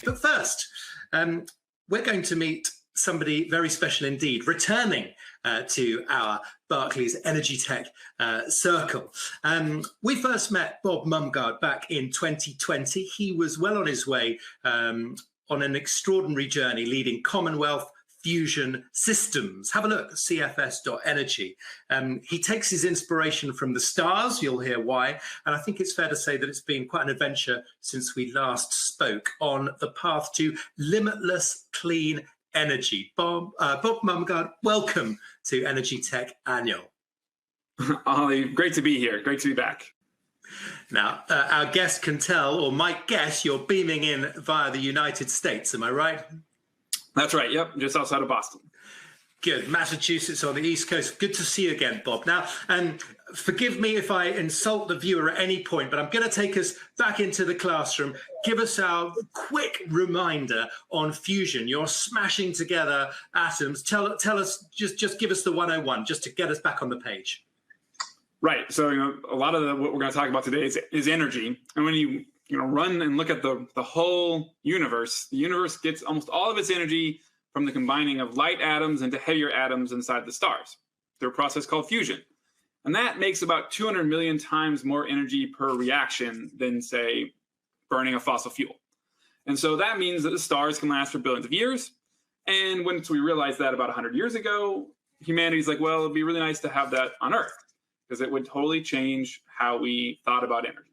But first, we're going to meet somebody very special indeed, returning to our Barclays EnergyTech circle. We first met Bob Mumgard back in 2020. He was well on his way on an extraordinary journey leading Commonwealth Fusion Systems. Have a look at cfs.energy. He takes his inspiration from the stars, you'll hear why, and I think it's fair to say that it's been quite an adventure since we last spoke on the path to limitless clean energy. Bob Mumgard, welcome to EnergyTech Annual. Ollie, great to be here. Great to be back. Now, our guest can tell, or might guess, you're beaming in via the United States, am I right? That's right. Yep. Just outside of Boston. Good. Massachusetts on the East Coast. Good to see you again, Bob. Now, forgive me if I insult the viewer at any point, but I'm going to take us back into the classroom. Give us our quick reminder on fusion. You're smashing together atoms. Tell us, just give us the 101, just to get us back on the page. Right. So, a lot of what we're going to talk about today is energy. And when you run and look at the whole universe, the universe gets almost all of its energy from the combining of light atoms into heavier atoms inside the stars through a process called fusion. And that makes about 200 million times more energy per reaction than, say, burning a fossil fuel. And so that means that the stars can last for billions of years. And once we realized that about 100 years ago, humanity's like, well, it'd be really nice to have that on Earth because it would totally change how we thought about energy.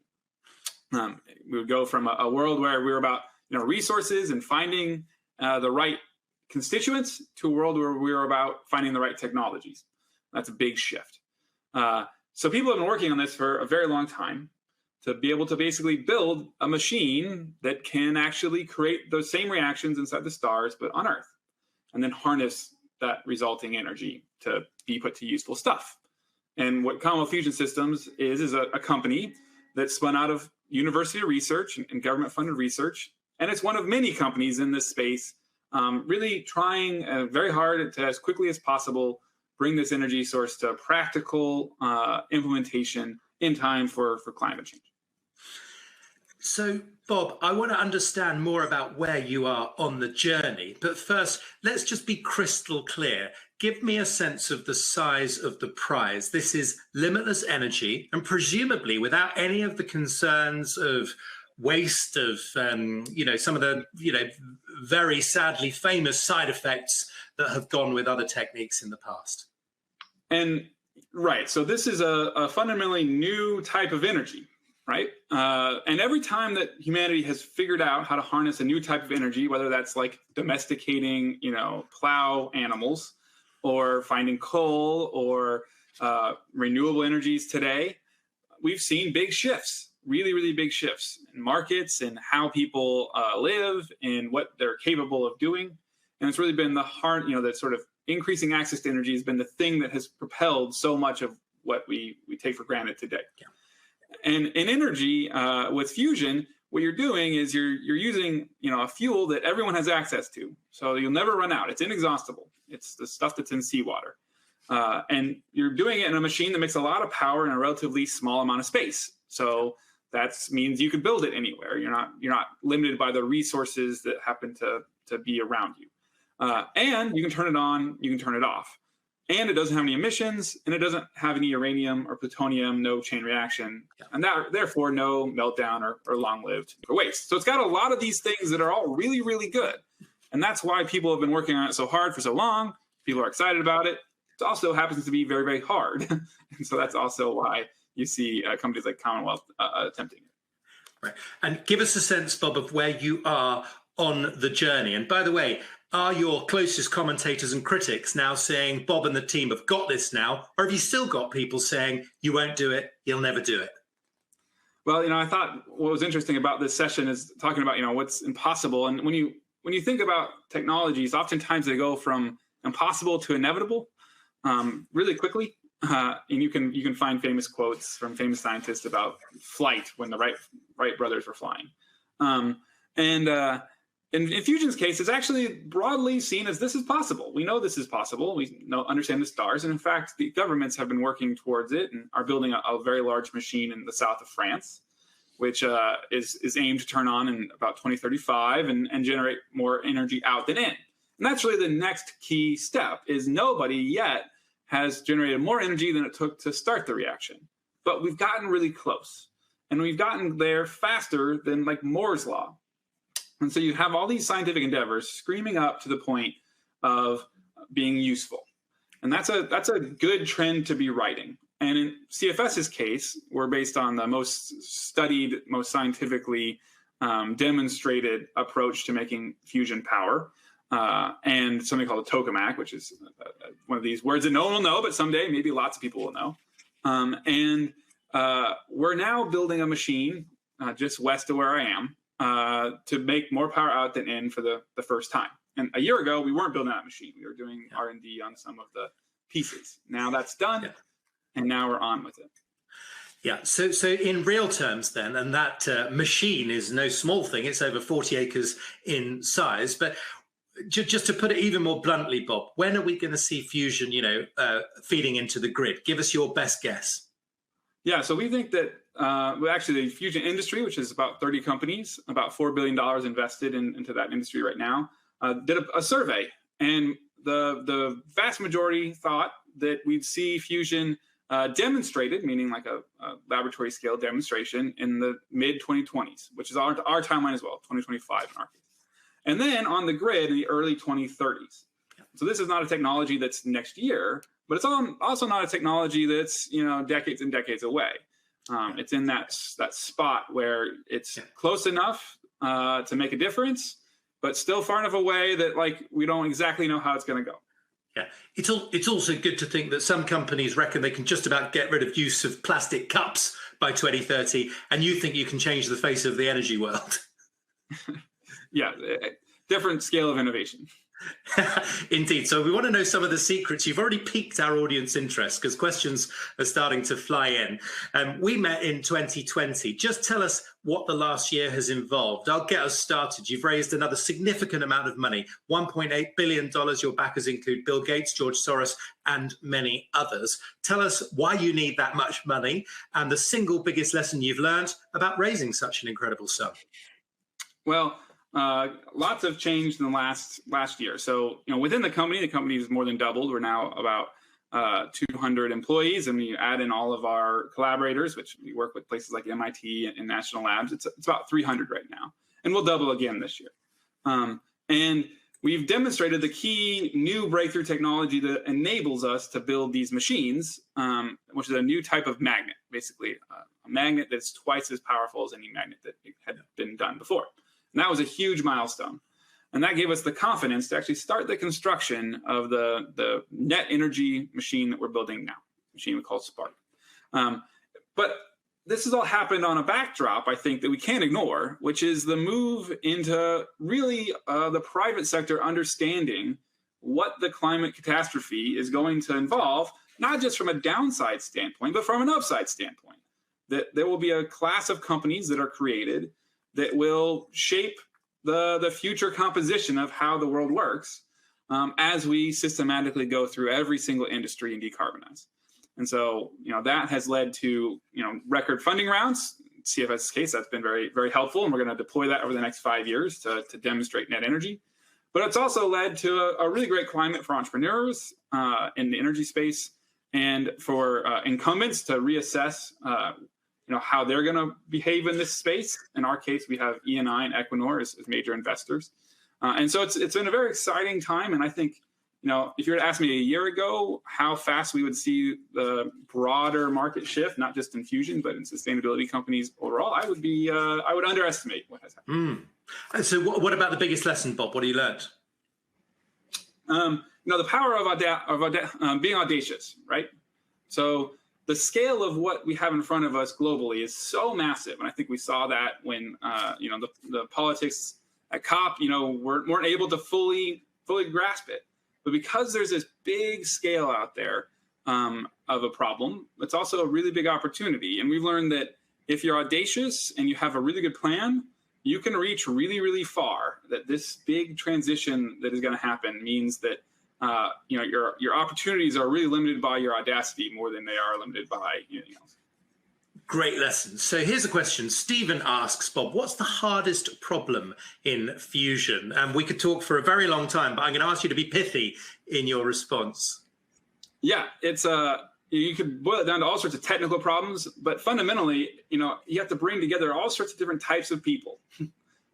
We would go from a world where we were about resources and finding the right constituents to a world where we were about finding the right technologies. That's a big shift. So people have been working on this for a very long time to be able to basically build a machine that can actually create those same reactions inside the stars, but on Earth, and then harness that resulting energy to be put to useful stuff. And what Commonwealth Fusion Systems is a company that spun out of university research and government-funded research. And it's one of many companies in this space really trying very hard to, as quickly as possible, bring this energy source to practical implementation in time for climate change. So, Bob, I want to understand more about where you are on the journey. But first, let's just be crystal clear. Give me a sense of the size of the prize. This is limitless energy, and presumably without any of the concerns of waste, of some of the very sadly famous side effects that have gone with other techniques in the past. And right, so this is a fundamentally new type of energy, right? And every time that humanity has figured out how to harness a new type of energy, whether that's like domesticating, plow animals, or finding coal, or renewable energies today, we've seen big shifts, really, really big shifts in markets and how people live and what they're capable of doing. And it's really been the heart, that sort of increasing access to energy has been the thing that has propelled so much of what we take for granted today. Yeah. And in energy, with fusion, what you're doing is you're using a fuel that everyone has access to. So you'll never run out. It's inexhaustible. It's the stuff that's in seawater. And you're doing it in a machine that makes a lot of power in a relatively small amount of space. So that means you could build it anywhere. You're not limited by the resources that happen to be around you. And you can turn it on, you can turn it off. And it doesn't have any emissions, and it doesn't have any uranium or plutonium, no chain reaction, and therefore no meltdown or long-lived waste. So it's got a lot of these things that are all really, really good. And that's why people have been working on it so hard for so long. People are excited about it. It also happens to be very, very hard. And so that's also why you see companies like Commonwealth attempting it. Right. And give us a sense, Bob, of where you are on the journey. And by the way, are your closest commentators and critics now saying Bob and the team have got this now? Or have you still got people saying you won't do it, you'll never do it? Well, I thought what was interesting about this session is talking about, what's impossible. And when you think about technologies, oftentimes they go from impossible to inevitable really quickly. And you can find famous quotes from famous scientists about flight when the Wright brothers were flying. In fusion's case, it's actually broadly seen as this is possible. We know this is possible. We understand the stars. And in fact, the governments have been working towards it and are building a very large machine in the south of France which is aimed to turn on in about 2035 and generate more energy out than in. And that's really the next key step, is nobody yet has generated more energy than it took to start the reaction. But we've gotten really close. And we've gotten there faster than like Moore's law. And so you have all these scientific endeavors screaming up to the point of being useful. And that's a good trend to be writing. And in CFS's case, we're based on the most studied, most scientifically demonstrated approach to making fusion power, and something called a tokamak, which is one of these words that no one will know, but someday maybe lots of people will know. We're now building a machine just west of where I am to make more power out than in for the first time. And a year ago, we weren't building that machine. We were doing R&D on some of the pieces. Now that's done, and now we're on with it. Yeah, so in real terms then, and that machine is no small thing, it's over 40 acres in size, but just to put it even more bluntly, Bob, when are we going to see fusion, feeding into the grid? Give us your best guess. Yeah, so we think that actually the fusion industry, which is about 30 companies, about $4 billion invested into that industry right now, did a survey, and the vast majority thought that we'd see fusion demonstrated, meaning like a laboratory scale demonstration, in the mid 2020s, which is our timeline as well, 2025 in our case. And then on the grid in the early 2030s. So this is not a technology that's next year, but it's also not a technology that's decades and decades away. It's in that spot where it's close enough to make a difference, but still far enough away that like we don't exactly know how it's going to go. Yeah, it's also good to think that some companies reckon they can just about get rid of use of plastic cups by 2030, and you think you can change the face of the energy world. Yeah, different scale of innovation. Indeed. So we want to know some of the secrets. You've already piqued our audience interest because questions are starting to fly in. We met in 2020. Just tell us what the last year has involved. I'll get us started. You've raised another significant amount of money, $1.8 billion. Your backers include Bill Gates, George Soros, and many others. Tell us why you need that much money and the single biggest lesson you've learned about raising such an incredible sum. Well, lots have changed in the last year. So, within the company has more than doubled. We're now about 200 employees, and we add in all of our collaborators, which we work with places like MIT and national labs. It's about 300 right now, and we'll double again this year. And we've demonstrated the key new breakthrough technology that enables us to build these machines, which is a new type of magnet, basically a magnet that's twice as powerful as any magnet that had been done before. And that was a huge milestone. And that gave us the confidence to actually start the construction of the net energy machine that we're building now, a machine we call Spark. But this has all happened on a backdrop, I think, that we can't ignore, which is the move into really the private sector understanding what the climate catastrophe is going to involve, not just from a downside standpoint, but from an upside standpoint. That there will be a class of companies that are created that will shape the future composition of how the world works as we systematically go through every single industry and decarbonize. And so, that has led to, record funding rounds. CFS's case, that's been very, very helpful. And we're going to deploy that over the next 5 years to demonstrate net energy. But it's also led to a really great climate for entrepreneurs in the energy space and for incumbents to reassess how they're going to behave in this space. In our case, we have E&I and Equinor as major investors. And so it's been a very exciting time. And I think, if you were to ask me a year ago how fast we would see the broader market shift, not just in fusion, but in sustainability companies overall, I would underestimate what has happened. And so what about the biggest lesson, Bob? What have you learned? The power of being audacious, right? So the scale of what we have in front of us globally is so massive. And I think we saw that when, the politics at COP, weren't able to fully grasp it. But because there's this big scale out there of a problem, it's also a really big opportunity. And we've learned that if you're audacious and you have a really good plan, you can reach really, really far. That this big transition that is going to happen means that your opportunities are really limited by your audacity more than they are limited by anything else. Great lessons. So here's a question. Stephen asks, Bob, what's the hardest problem in fusion? And we could talk for a very long time, but I'm going to ask you to be pithy in your response. Yeah, it's you could boil it down to all sorts of technical problems, but fundamentally, you have to bring together all sorts of different types of people.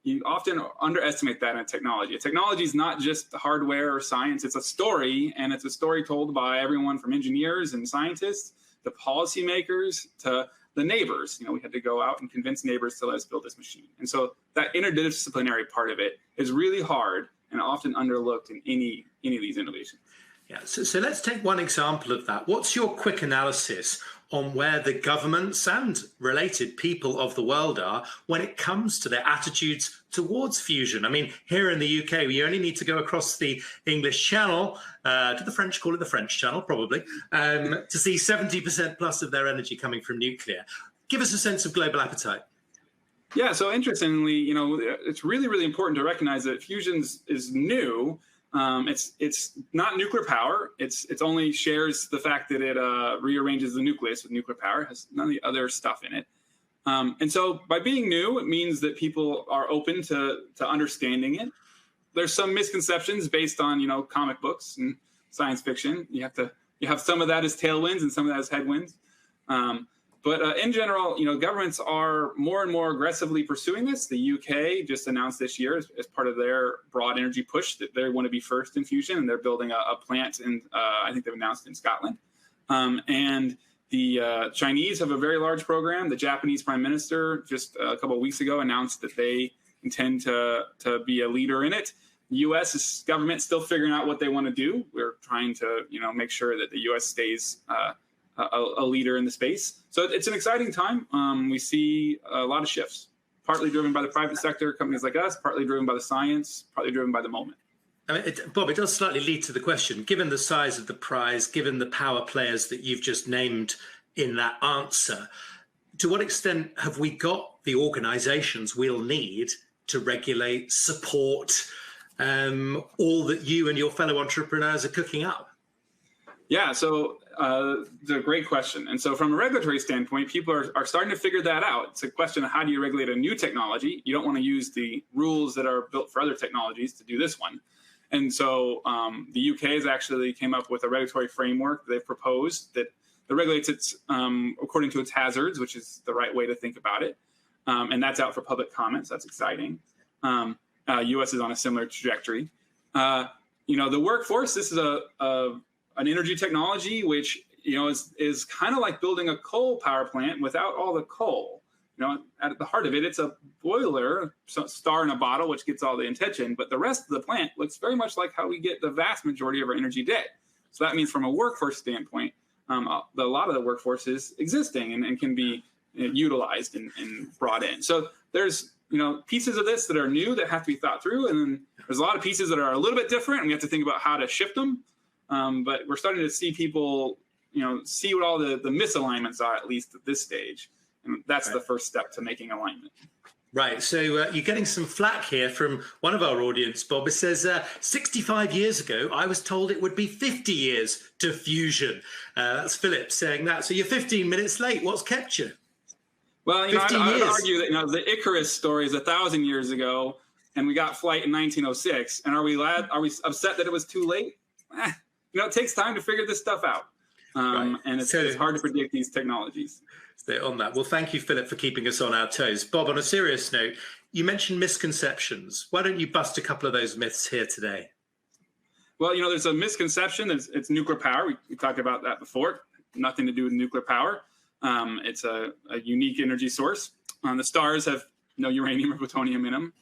You often underestimate that in technology. Technology is not just hardware or science. It's a story, and it's a story told by everyone from engineers and scientists to policymakers to the neighbors. We had to go out and convince neighbors to let us build this machine. And so that interdisciplinary part of it is really hard and often underlooked in any of these innovations. Yeah, so let's take one example of that. What's your quick analysis on where the governments and related people of the world are when it comes to their attitudes towards fusion? I mean, here in the UK, we only need to go across the English Channel, to the French, call it the French Channel, probably, to see 70% plus of their energy coming from nuclear. Give us a sense of global appetite. Yeah, so interestingly, it's really, really important to recognize that fusion is new. It's not nuclear power. It's only shares the fact that it rearranges the nucleus with nuclear power. It has none of the other stuff in it. And so by being new, it means that people are open to understanding it. There's some misconceptions based on comic books and science fiction. You have some of that as tailwinds and some of that as headwinds. But in general, governments are more and more aggressively pursuing this. The UK just announced this year as part of their broad energy push that they want to be first in fusion, and they're building a plant in, I think they've announced in Scotland. And the Chinese have a very large program. The Japanese Prime Minister just a couple of weeks ago announced that they intend to be a leader in it. The U.S. government still figuring out what they want to do. We're trying to make sure that the U.S. stays a leader in the space. So it's an exciting time. We see a lot of shifts, partly driven by the private sector, companies like us, partly driven by the science, partly driven by the moment. I mean, Bob, it does slightly lead to the question, given the size of the prize, given the power players that you've just named in that answer, to what extent have we got the organizations we'll need to regulate, support all that you and your fellow entrepreneurs are cooking up? Yeah, so it's a great question. And so from a regulatory standpoint, people are starting to figure that out. It's a question of how do you regulate a new technology? You don't want to use the rules that are built for other technologies to do this one. And so the UK has actually came up with a regulatory framework they've proposed that regulates it according to its hazards, which is the right way to think about it. And that's out for public comments. That's exciting. US is on a similar trajectory. The workforce, this is an energy technology, which is kind of like building a coal power plant without all the coal. At the heart of it, it's a boiler, star in a bottle, which gets all the attention. But the rest of the plant looks very much like how we get the vast majority of our energy today. So that means from a workforce standpoint, a lot of the workforce is existing and can be utilized and brought in. So there's pieces of this that are new that have to be thought through, and then there's a lot of pieces that are a little bit different, and we have to think about how to shift them. But we're starting to see people, see what all the misalignments are, at least at this stage. And that's the first step to making alignment. Right. So you're getting some flack here from one of our audience, Bob. It says, 65 years ago, I was told it would be 50 years to fusion. That's Philip saying that. So you're 15 minutes late. What's kept you? Well, I would argue that the Icarus story is 1,000 years ago, and we got flight in 1906. And are we upset that it was too late? It takes time to figure this stuff out. Right. And it's hard to predict these technologies. Stay on that. Well, thank you, Philip, for keeping us on our toes. Bob, on a serious note, you mentioned misconceptions. Why don't you bust a couple of those myths here today? Well, there's a misconception. It's nuclear power. We talked about that before. Nothing to do with nuclear power. It's a unique energy source. The stars have no uranium or plutonium in them.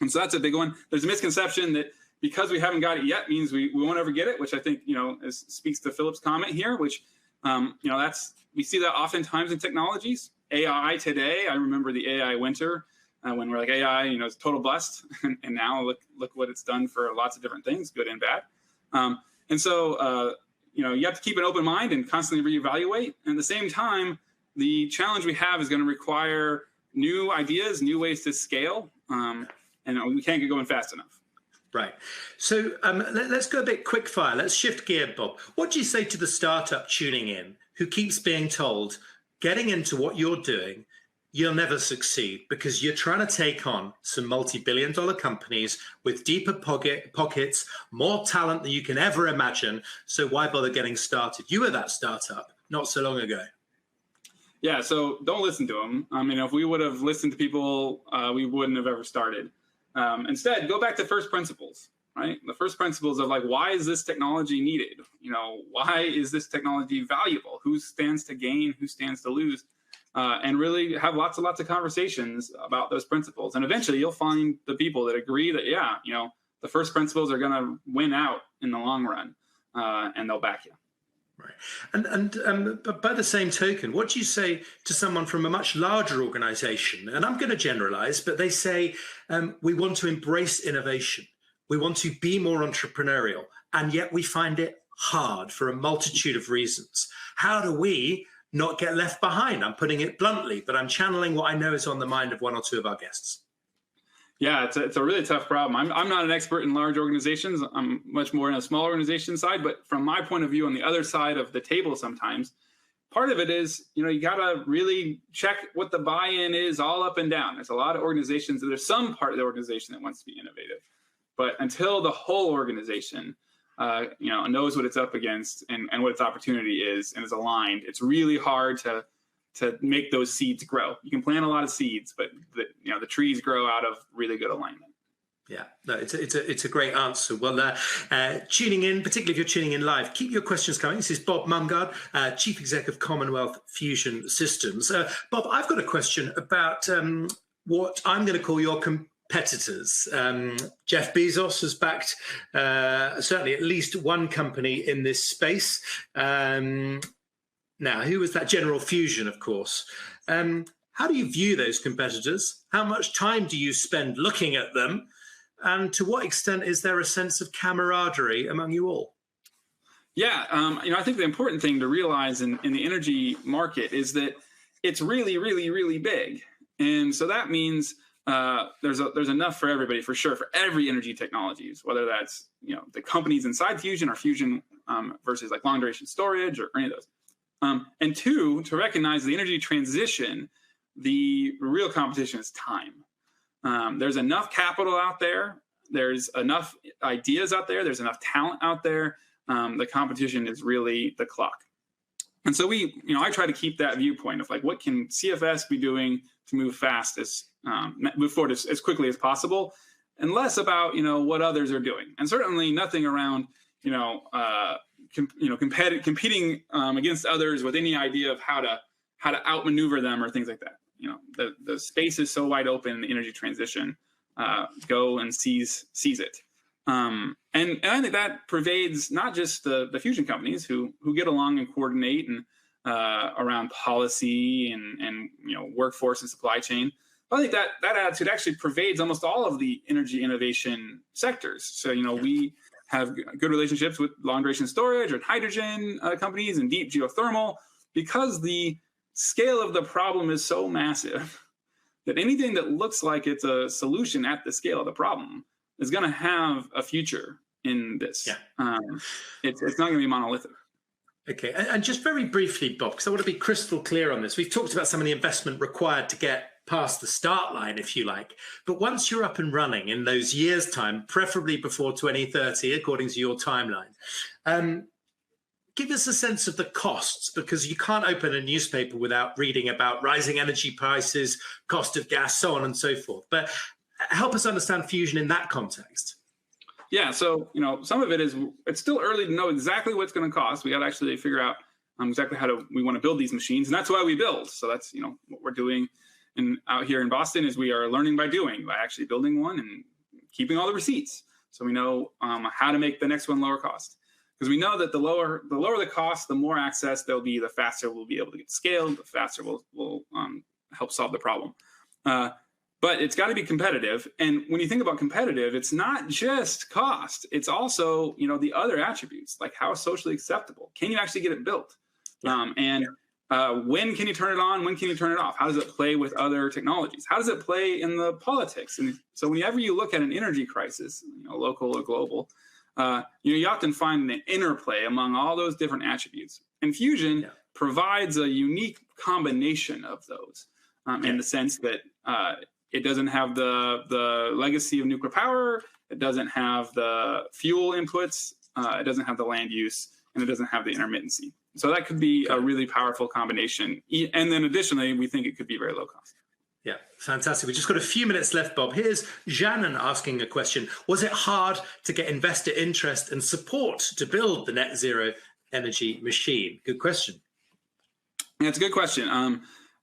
And so that's a big one. There's a misconception that because we haven't got it yet means we won't ever get it, which I think, speaks to Philip's comment here, which, we see that oftentimes in technologies. AI today, I remember the AI winter when we're like AI, it's total bust. And now look what it's done for lots of different things, good and bad. And so, you have to keep an open mind and constantly reevaluate. And at the same time, the challenge we have is going to require new ideas, new ways to scale. And we can't get going fast enough. Right. So let's go a bit quick fire. Let's shift gear, Bob. What do you say to the startup tuning in who keeps being told getting into what you're doing, you'll never succeed because you're trying to take on some multi-billion-dollar companies with deeper pockets, more talent than you can ever imagine. So why bother getting started? You were that startup not so long ago. Yeah, so don't listen to them. I mean, if we would have listened to people, we wouldn't have ever started. Instead, go back to first principles, right? The first principles of like, why is this technology needed? You know, why is this technology valuable? Who stands to gain? Who stands to lose? And really have lots of conversations about those principles. And eventually you'll find the people that agree that, yeah, you know, the first principles are going to win out in the long run, and they'll back you. Right. But by the same token, what do you say to someone from a much larger organization? And I'm going to generalize, but they say, we want to embrace innovation. We want to be more entrepreneurial, and yet we find it hard for a multitude of reasons. How do we not get left behind? I'm putting it bluntly, but I'm channeling what I know is on the mind of one or two of our guests. Yeah, it's a really tough problem. I'm not an expert in large organizations. I'm much more in a small organization side, but from my point of view on the other side of the table sometimes, part of it is, you know, you got to really check what the buy-in is all up and down. There's a lot of organizations, there's some part of the organization that wants to be innovative, but until the whole organization you know, knows what it's up against and what its opportunity is and is aligned, it's really hard to make those seeds grow. You can plant a lot of seeds, but the trees grow out of really good alignment. Yeah, no, it's a great answer. Well, tuning in, particularly if you're tuning in live, keep your questions coming. This is Bob Mumgard, Chief Exec of Commonwealth Fusion Systems. Bob, I've got a question about what I'm going to call your competitors. Jeff Bezos has backed certainly at least one company in this space. Now, who was that? General Fusion, of course. How do you view those competitors? How much time do you spend looking at them? And to what extent is there a sense of camaraderie among you all? Yeah, you know, I think the important thing to realize in the energy market is that it's really, really, really big. And so that means there's enough for everybody, for sure, for every energy technologies, whether that's, you know, the companies inside Fusion or Fusion versus like long duration storage or any of those. And two, to recognize the energy transition, the real competition is time. There's enough capital out there. There's enough ideas out there. There's enough talent out there. The competition is really the clock. And so I try to keep that viewpoint of like, what can CFS be doing to move forward as quickly as possible, and less about, you know, what others are doing. And certainly nothing around, competing against others with any idea of how to outmaneuver them or things like that. You know, the space is so wide open in the energy transition. Go and seize it. And I think that pervades not just the fusion companies who get along and coordinate and around policy and you know, workforce and supply chain. But I think that attitude actually pervades almost all of the energy innovation sectors. So, you know, we have good relationships with long duration storage or hydrogen companies and deep geothermal, because the scale of the problem is so massive that anything that looks like it's a solution at the scale of the problem is going to have a future in this. Yeah. It's not going to be monolithic. Okay, and just very briefly, Bob, because I want to be crystal clear on this. We've talked about some of the investment required to get past the start line, if you like. But once you're up and running in those years' time, preferably before 2030, according to your timeline, give us a sense of the costs, because you can't open a newspaper without reading about rising energy prices, cost of gas, so on and so forth. But help us understand fusion in that context. Yeah, so, you know, some of it is, it's still early to know exactly what it's going to cost. We got to actually figure out exactly how we want to build these machines, and that's why we build. So that's, you know, what we're doing out here in Boston is we are learning by doing, by actually building one and keeping all the receipts. So we know how to make the next one lower cost. Because we know that the lower the cost, the more access there'll be, the faster we'll be able to get scaled, the faster we'll help solve the problem. But it's got to be competitive. And when you think about competitive, it's not just cost. It's also, you know, the other attributes, like how socially acceptable. Can you actually get it built? Yeah. When can you turn it on? When can you turn it off? How does it play with other technologies? How does it play in the politics? And so whenever you look at an energy crisis, you know, local or global, you often find the interplay among all those different attributes. And fusion provides a unique combination of those in the sense that it doesn't have the legacy of nuclear power, it doesn't have the fuel inputs, it doesn't have the land use, and it doesn't have the intermittency. So that could be a really powerful combination. And then additionally, we think it could be very low cost. Yeah, fantastic. We've just got a few minutes left, Bob. Here's Shannon asking a question. Was it hard to get investor interest and support to build the net zero energy machine? Good question. Yeah, it's a good question.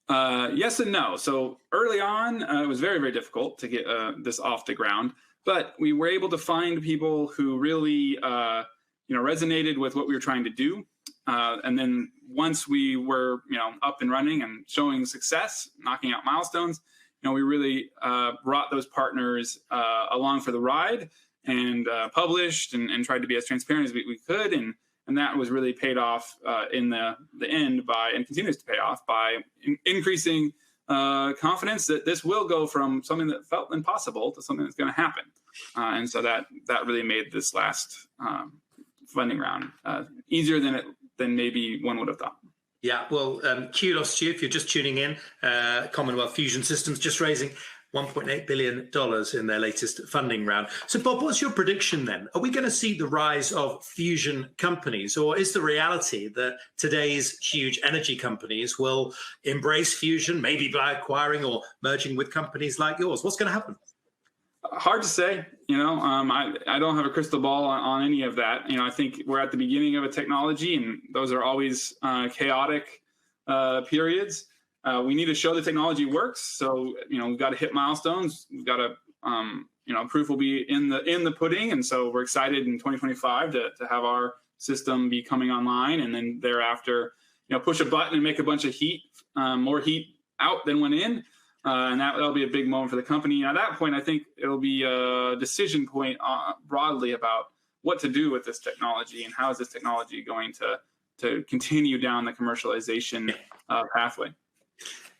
Yes and no. So early on, it was very, very difficult to get this off the ground, but we were able to find people who really resonated with what we were trying to do. And then once we were, up and running and showing success, knocking out milestones, we really brought those partners along for the ride and published and tried to be as transparent as we could. And that was really paid off in the end by, and continues to pay off by increasing confidence that this will go from something that felt impossible to something that's going to happen. And so that really made this last funding round easier than maybe one would have thought. Yeah, well, kudos to you if you're just tuning in. Commonwealth Fusion Systems just raising $1.8 billion in their latest funding round. So, Bob, what's your prediction then? Are we going to see the rise of fusion companies, or is the reality that today's huge energy companies will embrace fusion, maybe by acquiring or merging with companies like yours? What's going to happen? Hard to say. I don't have a crystal ball on any of that. I think we're at the beginning of a technology, and those are always chaotic periods. We need to show the technology works. So, we've got to hit milestones. We've got to, proof will be in the pudding. And so we're excited in 2025 to have our system be coming online, and then thereafter, push a button and make a bunch of heat, more heat out than went in. And that'll be a big moment for the company. And at that point, I think it'll be a decision point broadly about what to do with this technology and how is this technology going to continue down the commercialization pathway.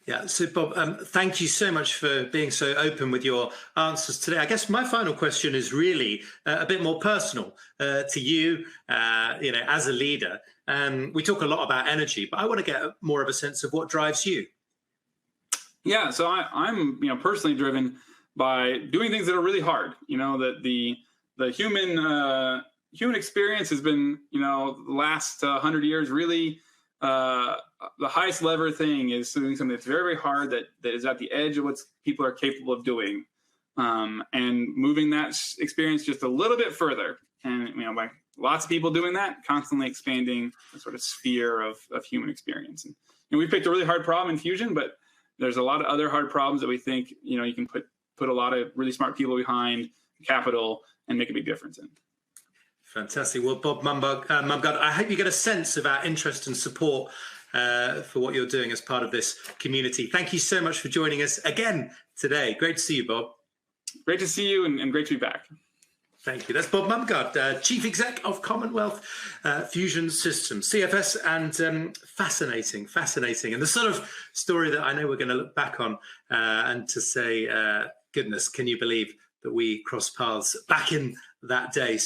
Yeah, so Bob, thank you so much for being so open with your answers today. I guess my final question is really a bit more personal to you, as a leader. We talk a lot about energy, but I want to get more of a sense of what drives you. Yeah, so I'm personally driven by doing things that are really hard. That the human experience has been the last 100 years really the highest lever thing is doing something that's very, very hard that is at the edge of what people are capable of doing, and moving that experience just a little bit further. And by lots of people doing that, constantly expanding the sort of sphere of human experience. And we picked a really hard problem in fusion, but there's a lot of other hard problems that we think, you can put a lot of really smart people behind, capital, and make a big difference in. Fantastic. Well, Bob Mumgard, I hope you get a sense of our interest and support for what you're doing as part of this community. Thank you so much for joining us again today. Great to see you, Bob. Great to see you and great to be back. Thank you. That's Bob Mumgard, Chief Exec of Commonwealth Fusion Systems, CFS, and fascinating. And the sort of story that I know we're going to look back on and to say, goodness, can you believe that we crossed paths back in that day?